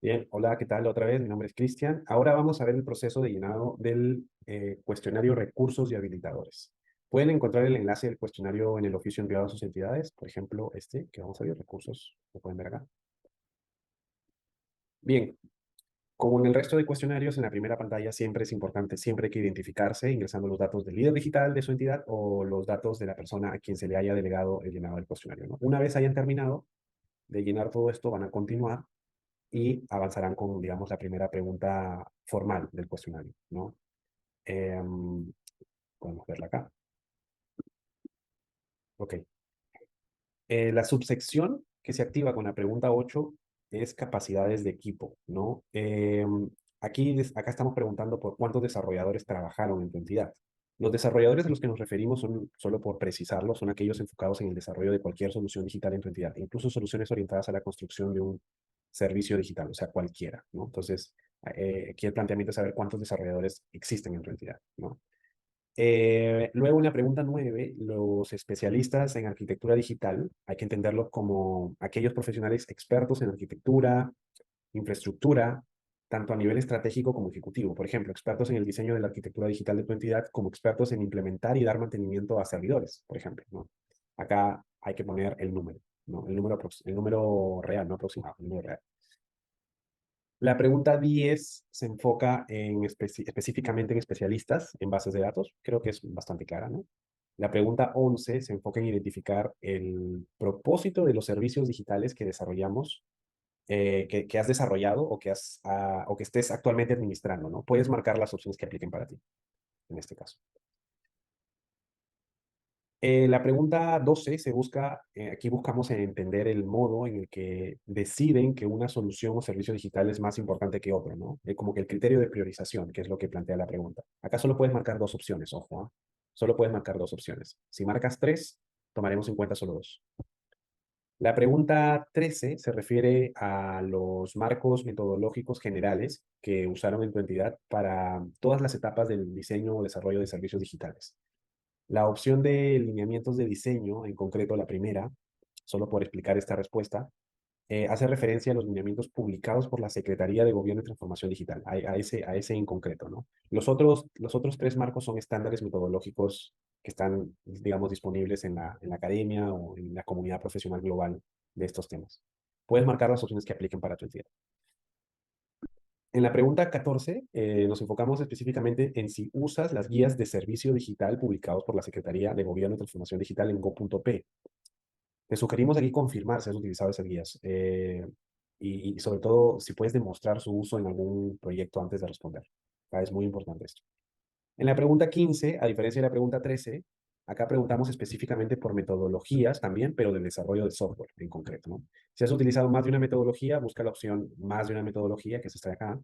Bien, hola, ¿qué tal? Otra vez, mi nombre es Cristian. Ahora vamos a ver el proceso de llenado del cuestionario Recursos y Habilitadores. Pueden encontrar el enlace del cuestionario en el oficio enviado a sus entidades, por ejemplo, este que vamos a ver, recursos, lo pueden ver acá. Bien, como en el resto de cuestionarios, en la primera pantalla siempre es importante, siempre hay que identificarse ingresando los datos del líder digital de su entidad o los datos de la persona a quien se le haya delegado el llenado del cuestionario, ¿no? Una vez hayan terminado de llenar todo esto, van a continuar y avanzarán con, digamos, la primera pregunta formal del cuestionario, ¿no? Podemos verla acá. Ok. La subsección que se activa con la pregunta 8 es capacidades de equipo, ¿no? Acá estamos preguntando por cuántos desarrolladores trabajaron en tu entidad. Los desarrolladores a los que nos referimos son, solo por precisarlo, son aquellos enfocados en el desarrollo de cualquier solución digital en tu entidad, incluso soluciones orientadas a la construcción de un servicio digital, o sea, cualquiera, ¿no? Entonces, aquí el planteamiento es saber cuántos desarrolladores existen en tu entidad, ¿no? Luego, en la pregunta 9, los especialistas en arquitectura digital, hay que entenderlos como aquellos profesionales expertos en arquitectura, infraestructura, tanto a nivel estratégico como ejecutivo. Por ejemplo, expertos en el diseño de la arquitectura digital de tu entidad, como expertos en implementar y dar mantenimiento a servidores, por ejemplo, ¿no? Acá hay que poner el número, ¿no? El número real, no aproximado, el número real. La pregunta 10 se enfoca específicamente en especialistas en bases de datos. Creo que es bastante clara, ¿no? La pregunta 11 se enfoca en identificar el propósito de los servicios digitales que desarrollamos, que has desarrollado o que estés actualmente administrando, ¿no? Puedes marcar las opciones que apliquen para ti, en este caso. La pregunta 12 aquí buscamos entender el modo en el que deciden que una solución o servicio digital es más importante que otro, ¿no? Como que el criterio de priorización, que es lo que plantea la pregunta. Acá solo puedes marcar dos opciones, ojo, ¿ah? Solo puedes marcar dos opciones. Si marcas tres, tomaremos en cuenta solo dos. La pregunta 13 se refiere a los marcos metodológicos generales que usaron en tu entidad para todas las etapas del diseño o desarrollo de servicios digitales. La opción de lineamientos de diseño, en concreto la primera, solo por explicar esta respuesta, hace referencia a los lineamientos publicados por la Secretaría de Gobierno y Transformación Digital, a ese en concreto, ¿no? Los otros tres marcos son estándares metodológicos que están, digamos, disponibles en la academia o en la comunidad profesional global de estos temas. Puedes marcar las opciones que apliquen para tu entidad. En la pregunta 14, nos enfocamos específicamente en si usas las guías de servicio digital publicados por la Secretaría de Gobierno y Transformación Digital en go.p. Te sugerimos aquí confirmar si has utilizado esas guías y sobre todo si puedes demostrar su uso en algún proyecto antes de responder. Es muy importante esto. En la pregunta 15, a diferencia de la pregunta 13, acá preguntamos específicamente por metodologías también, pero de desarrollo de software en concreto, ¿no? Si has utilizado más de una metodología, busca la opción más de una metodología, que es esta de acá,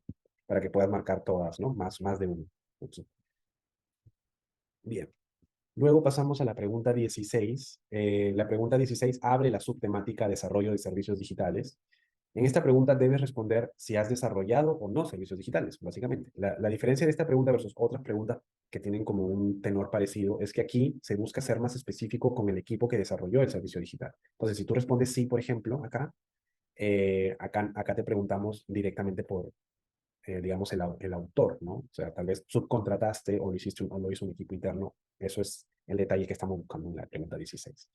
para que puedas marcar todas, ¿no? Más de una. Aquí. Bien. Luego pasamos a la pregunta 16. La pregunta 16 abre la subtemática desarrollo de servicios digitales. En esta pregunta debes responder si has desarrollado o no servicios digitales, básicamente. La diferencia de esta pregunta versus otras preguntas que tienen como un tenor parecido es que aquí se busca ser más específico con el equipo que desarrolló el servicio digital. Entonces, si tú respondes sí, por ejemplo, acá te preguntamos directamente por, digamos, el autor, ¿no? O sea, tal vez subcontrataste o lo hizo un equipo interno. Eso es el detalle que estamos buscando en la pregunta 16.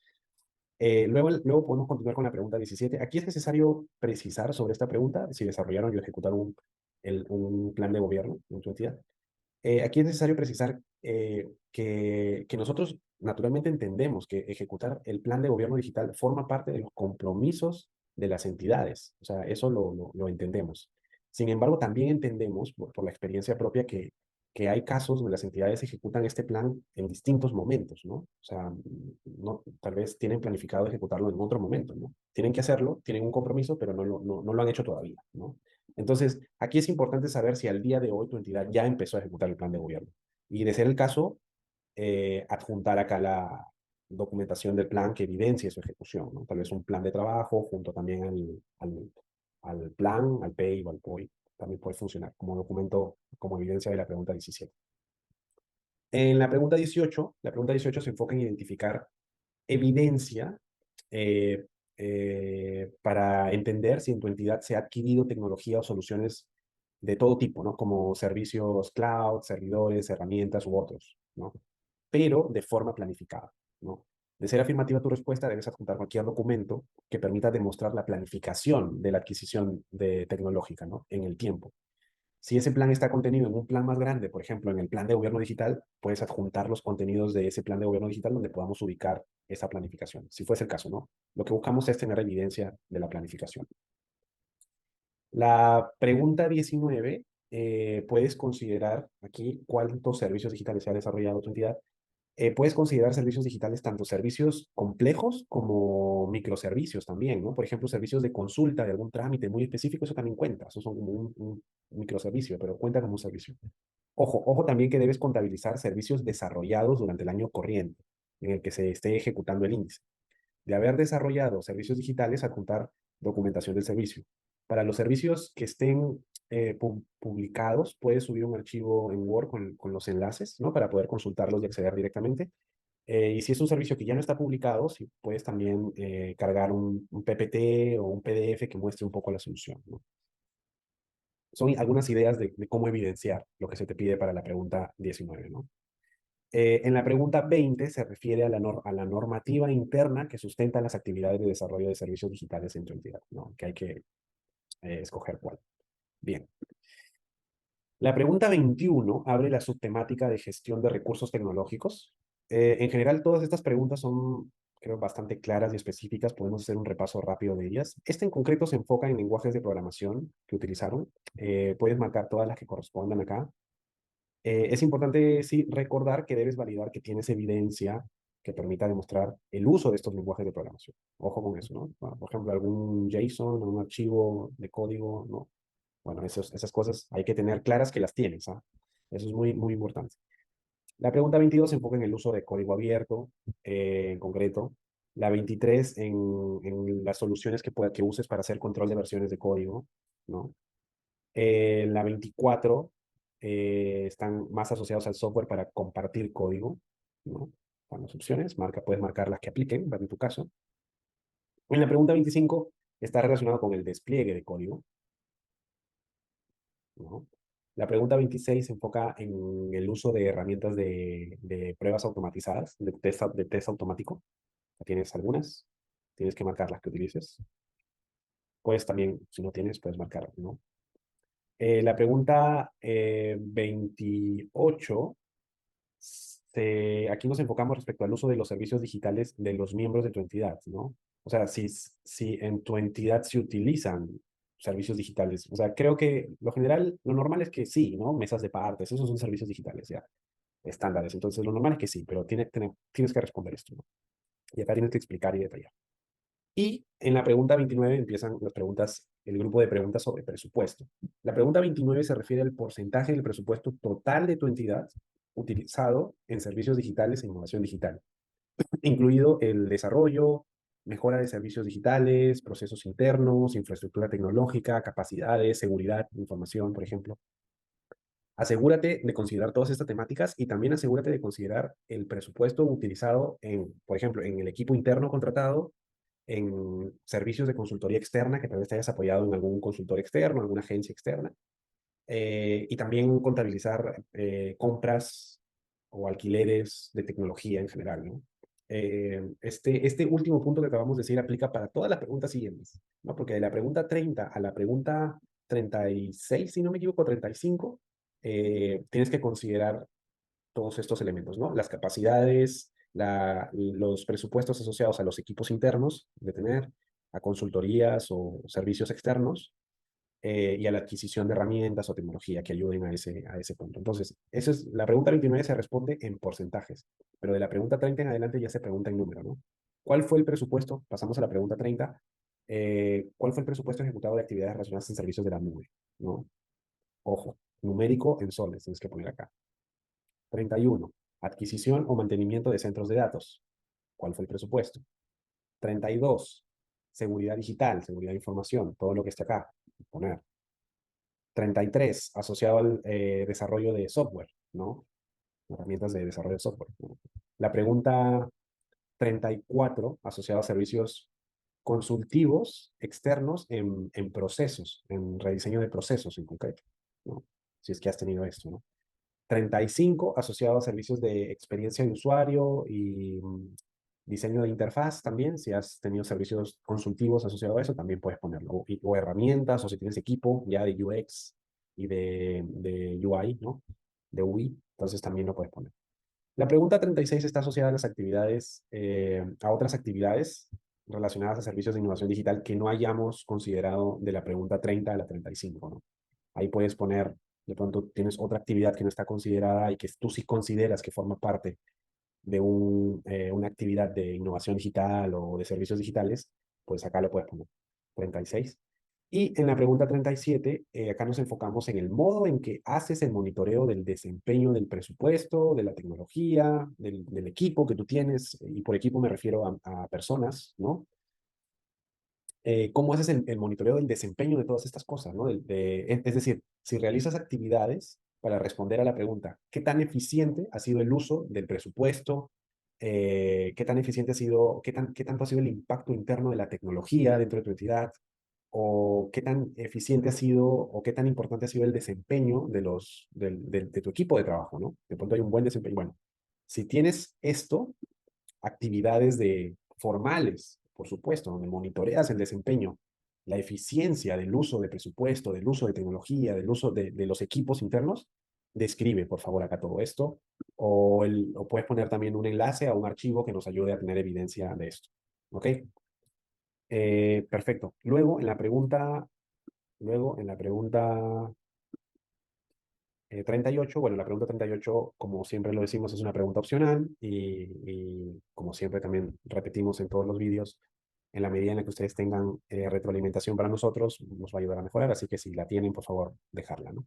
Luego podemos continuar con la pregunta 17. Aquí es necesario precisar sobre esta pregunta si desarrollaron y ejecutaron un plan de gobierno en su entidad. Aquí es necesario precisar que nosotros naturalmente entendemos que ejecutar el plan de gobierno digital forma parte de los compromisos de las entidades. O sea, eso lo entendemos. Sin embargo, también entendemos por la experiencia propia que hay casos donde las entidades ejecutan este plan en distintos momentos, ¿no? O sea, no, tal vez tienen planificado ejecutarlo en otro momento, ¿no? Tienen que hacerlo, tienen un compromiso, pero no lo han hecho todavía, ¿no? Entonces, aquí es importante saber si al día de hoy tu entidad ya empezó a ejecutar el plan de gobierno. Y de ser el caso, adjuntar acá la documentación del plan que evidencie su ejecución, ¿no? Tal vez un plan de trabajo junto también al plan, al PEI o al POI. También puede funcionar como documento, como evidencia de la pregunta 17. En la pregunta 18 se enfoca en identificar evidencia para entender si en tu entidad se ha adquirido tecnología o soluciones de todo tipo, ¿no? Como servicios cloud, servidores, herramientas u otros, ¿no? Pero de forma planificada, ¿no? De ser afirmativa tu respuesta, debes adjuntar cualquier documento que permita demostrar la planificación de la adquisición tecnológica, ¿no? En el tiempo. Si ese plan está contenido en un plan más grande, por ejemplo, en el plan de gobierno digital, puedes adjuntar los contenidos de ese plan de gobierno digital donde podamos ubicar esa planificación, si fuese el caso, ¿no? Lo que buscamos es tener evidencia de la planificación. La pregunta 19, puedes considerar aquí cuántos servicios digitales se ha desarrollado tu entidad. Puedes considerar servicios digitales tanto servicios complejos como microservicios también, ¿no? Por ejemplo, servicios de consulta de algún trámite muy específico, eso también cuenta. Eso son como un microservicio, pero cuenta como un servicio. Ojo también que debes contabilizar servicios desarrollados durante el año corriente, en el que se esté ejecutando el índice. De haber desarrollado servicios digitales, adjuntar documentación del servicio. Para los servicios que estén publicados, puedes subir un archivo en Word con los enlaces, ¿no? Para poder consultarlos y acceder directamente. Y si es un servicio que ya no está publicado, si puedes también cargar un PPT o un PDF que muestre un poco la solución, ¿no? Son algunas ideas de cómo evidenciar lo que se te pide para la pregunta 19, ¿no? En la pregunta 20 se refiere a a la normativa interna que sustenta las actividades de desarrollo de servicios digitales en tu entidad, ¿no? Que hay que escoger cuál. Bien. La pregunta 21 abre la subtemática de gestión de recursos tecnológicos. En general, todas estas preguntas son, creo, bastante claras y específicas. Podemos hacer un repaso rápido de ellas. Este en concreto se enfoca en lenguajes de programación que utilizaron. Puedes marcar todas las que correspondan acá. Es importante, sí, recordar que debes validar que tienes evidencia que permita demostrar el uso de estos lenguajes de programación. Ojo con eso, ¿no? Bueno, por ejemplo, algún JSON, un archivo de código, ¿no? Bueno, esas cosas hay que tener claras que las tienes, ¿ah? Eso es muy, muy importante. La pregunta 22 se enfoca en el uso de código abierto, en concreto. La 23 en las soluciones que uses para hacer control de versiones de código, ¿no? La 24 están más asociados al software para compartir código, ¿no? Están las opciones, puedes marcar las que apliquen, en tu caso. En la pregunta 25 está relacionado con el despliegue de código, ¿no? La pregunta 26 se enfoca en el uso de herramientas de pruebas automatizadas, de test automático. ¿Tienes algunas? Tienes que marcar las que utilices. Puedes también, si no tienes, puedes marcar, ¿no? La pregunta 28, aquí nos enfocamos respecto al uso de los servicios digitales de los miembros de tu entidad, ¿no? O sea, si en tu entidad se utilizan servicios digitales. O sea, creo que lo general, lo normal es que sí, ¿no? Mesas de partes, esos son servicios digitales ya, estándares. Entonces, lo normal es que sí, pero tienes que responder esto, ¿no? Y acá tienes que explicar y detallar. Y en la pregunta 29 empiezan las preguntas, el grupo de preguntas sobre presupuesto. La pregunta 29 se refiere al porcentaje del presupuesto total de tu entidad utilizado en servicios digitales e innovación digital, incluido el desarrollo, mejora de servicios digitales, procesos internos, infraestructura tecnológica, capacidades, seguridad, información, por ejemplo. Asegúrate de considerar todas estas temáticas y también asegúrate de considerar el presupuesto utilizado por ejemplo, en el equipo interno contratado, en servicios de consultoría externa, que tal vez te hayas apoyado en algún consultor externo, alguna agencia externa, y también contabilizar compras o alquileres de tecnología en general, ¿no? Este último punto que acabamos de decir aplica para todas las preguntas siguientes, ¿no? Porque de la pregunta 30 a la pregunta 36, si no me equivoco, 35, tienes que considerar todos estos elementos, ¿no? Las capacidades, los presupuestos asociados a los equipos internos de tener, a consultorías o servicios externos, y a la adquisición de herramientas o tecnología que ayuden a ese punto. Entonces, la pregunta 29 se responde en porcentajes, pero de la pregunta 30 en adelante ya se pregunta en número, ¿no? ¿Cuál fue el presupuesto? Pasamos a la pregunta 30. ¿Cuál fue el presupuesto ejecutado de actividades relacionadas en servicios de la nube? ¿No? Ojo, numérico en soles, tienes que poner acá. 31. Adquisición o mantenimiento de centros de datos. ¿Cuál fue el presupuesto? 32. Seguridad digital, seguridad de información, todo lo que está acá. Poner. 33. Asociado al desarrollo de software, ¿no? Herramientas de desarrollo de software, ¿no? La pregunta 34, asociado a servicios consultivos externos en procesos, en rediseño de procesos en concreto, ¿no? Si es que has tenido esto, ¿no? 35 asociado a servicios de experiencia de usuario y diseño de interfaz también. Si has tenido servicios consultivos asociados a eso, también puedes ponerlo. O herramientas, o si tienes equipo ya de UX y de UI, ¿no? De UI, entonces también lo puedes poner. La pregunta 36 está asociada a las actividades, a otras actividades relacionadas a servicios de innovación digital que no hayamos considerado de la pregunta 30 a la 35, ¿no? Ahí puedes poner, de pronto tienes otra actividad que no está considerada y que tú sí consideras que forma parte de una actividad de innovación digital o de servicios digitales, pues acá lo puedes poner. 36. Y en la pregunta 37, acá nos enfocamos en el modo en que haces el monitoreo del desempeño del presupuesto, de la tecnología, del equipo que tú tienes, y por equipo me refiero a personas, ¿no? ¿Cómo haces el monitoreo del desempeño de todas estas cosas, ¿no? Es decir, si realizas actividades para responder a la pregunta, ¿qué tan eficiente ha sido el uso del presupuesto? ¿Qué tan eficiente ha sido, qué tanto ha sido el impacto interno de la tecnología dentro de tu entidad? ¿O qué tan eficiente ha sido, o qué tan importante ha sido el desempeño de tu equipo de trabajo, ¿no? De pronto hay un buen desempeño. Bueno, si tienes esto, actividades formales, por supuesto, donde monitoreas el desempeño, la eficiencia del uso de presupuesto, del uso de tecnología, del uso de los equipos internos, describe, por favor, acá todo esto, o puedes poner también un enlace a un archivo que nos ayude a tener evidencia de esto. ¿Ok? Perfecto. Luego en la pregunta 38, bueno, la pregunta 38, como siempre lo decimos, es una pregunta opcional y como siempre también repetimos en todos los vídeos, en la medida en la que ustedes tengan retroalimentación para nosotros, nos va a ayudar a mejorar, así que si la tienen, por favor, dejarla, ¿no?